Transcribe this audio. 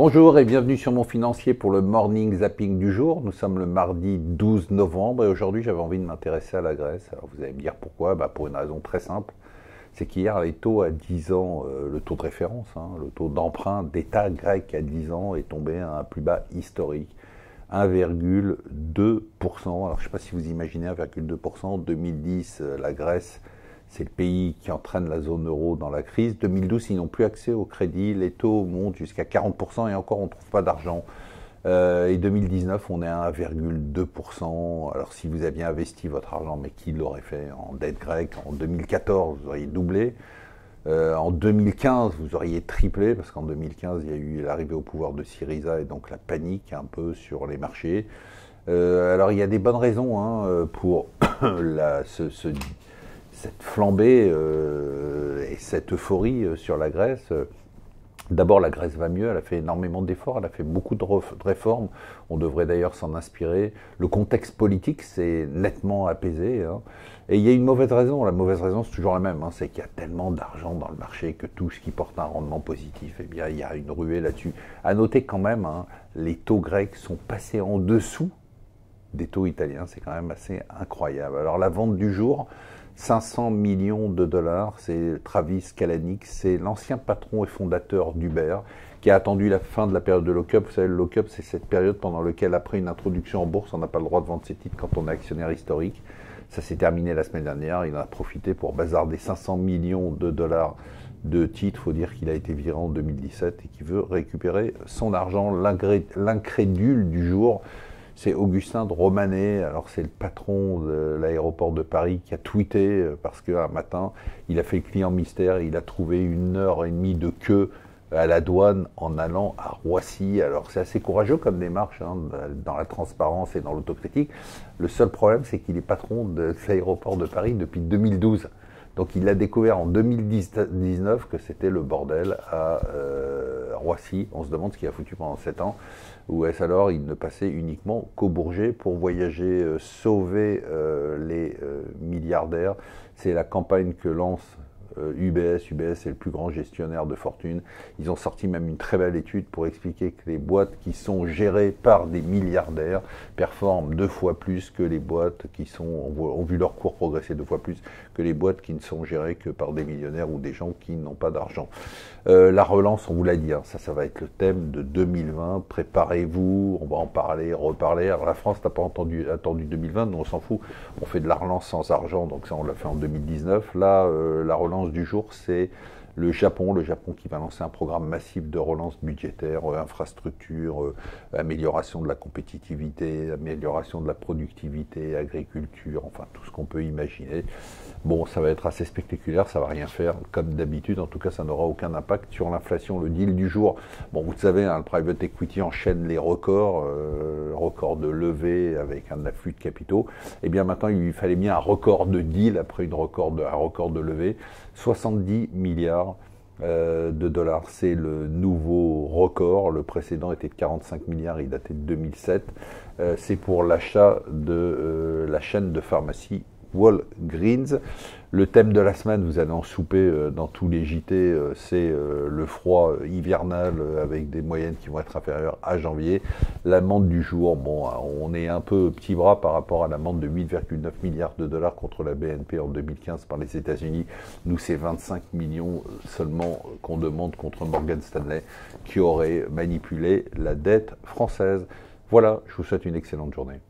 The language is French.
Bonjour et bienvenue sur Mon Financier pour le Morning Zapping du jour. Nous sommes le mardi 12 novembre et aujourd'hui j'avais envie de m'intéresser à la Grèce. Alors vous allez me dire pourquoi? Pour une raison très simple, c'est qu'hier les taux à 10 ans, le taux de référence, le taux d'emprunt d'État grec à 10 ans est tombé à un plus bas historique, 1,2%. Alors je ne sais pas si vous imaginez 1,2%, en 2010 la Grèce, c'est le pays qui entraîne la zone euro dans la crise. 2012, ils n'ont plus accès au crédit. Les taux montent jusqu'à 40% et encore, on ne trouve pas d'argent. Et 2019, on est à 1,2%. Alors, si vous aviez investi votre argent, mais qui l'aurait fait en dette grecque, en 2014, vous auriez doublé. En 2015, vous auriez triplé, parce qu'en 2015, il y a eu l'arrivée au pouvoir de Syriza et donc la panique un peu sur les marchés. Alors, il y a des bonnes raisons pour cette flambée et cette euphorie sur la Grèce. D'abord, la Grèce va mieux, elle a fait énormément d'efforts, elle a fait beaucoup de réformes, on devrait d'ailleurs s'en inspirer. Le contexte politique s'est nettement apaisé. Et il y a une mauvaise raison, la mauvaise raison c'est toujours la même, c'est qu'il y a tellement d'argent dans le marché que tout ce qui porte un rendement positif, eh bien il y a une ruée là-dessus. À noter quand même, les taux grecs sont passés en dessous des taux italiens, c'est quand même assez incroyable. Alors la vente du jour, 500 millions de dollars, c'est Travis Kalanick, c'est l'ancien patron et fondateur d'Uber qui a attendu la fin de la période de lock-up. Vous savez, le lock-up, c'est cette période pendant laquelle, après une introduction en bourse, on n'a pas le droit de vendre ses titres quand on est actionnaire historique. Ça s'est terminé la semaine dernière, il en a profité pour bazarder 500 millions de dollars de titres. Il faut dire qu'il a été viré en 2017 et qu'il veut récupérer son argent. L'incrédule du jour, c'est Augustin de Romanet. Alors c'est le patron de l'aéroport de Paris qui a tweeté parce qu'un matin, il a fait le client mystère et il a trouvé 1h30 de queue à la douane en allant à Roissy. Alors c'est assez courageux comme démarche dans la transparence et dans l'autocritique. Le seul problème, c'est qu'il est patron de l'aéroport de Paris depuis 2012. Donc il a découvert en 2019 que c'était le bordel à Roissy. On se demande ce qu'il a foutu pendant 7 ans. Ou est-ce alors il ne passait uniquement qu'au Bourget pour voyager, sauver les milliardaires? C'est la campagne que lance UBS. UBS est le plus grand gestionnaire de fortune. Ils ont sorti même une très belle étude pour expliquer que les boîtes qui sont gérées par des milliardaires performent 2 fois plus que les boîtes qui ont vu leur cours progresser 2 fois plus que les boîtes qui ne sont gérées que par des millionnaires ou des gens qui n'ont pas d'argent. La relance, on vous l'a dit, ça va être le thème de 2020. Préparez-vous, on va en parler, reparler. Alors la France n'a pas attendu 2020, nous on s'en fout. On fait de la relance sans argent, donc ça on l'a fait en 2019. Là, la relance du jour, c'est le Japon qui va lancer un programme massif de relance budgétaire, infrastructure, amélioration de la compétitivité, amélioration de la productivité, agriculture, enfin tout ce qu'on peut imaginer. Bon, ça va être assez spectaculaire, ça va rien faire comme d'habitude, en tout cas ça n'aura aucun impact sur l'inflation. Le deal du jour, bon vous le savez, le private equity enchaîne les records, record de levée avec un afflux de capitaux. Et bien maintenant il lui fallait bien un record de deal après un record de levée. 70 milliards de dollars, c'est le nouveau record. Le précédent était de 45 milliards, il datait de 2007. C'est pour l'achat de la chaîne de pharmacie Walgreens. Le thème de la semaine, vous allez en souper dans tous les JT, c'est le froid hivernal avec des moyennes qui vont être inférieures à janvier. L'amende du jour, bon, on est un peu petit bras par rapport à l'amende de 8,9 milliards de dollars contre la BNP en 2015 par les États-Unis. Nous, c'est 25 millions seulement qu'on demande contre Morgan Stanley qui aurait manipulé la dette française. Voilà, je vous souhaite une excellente journée.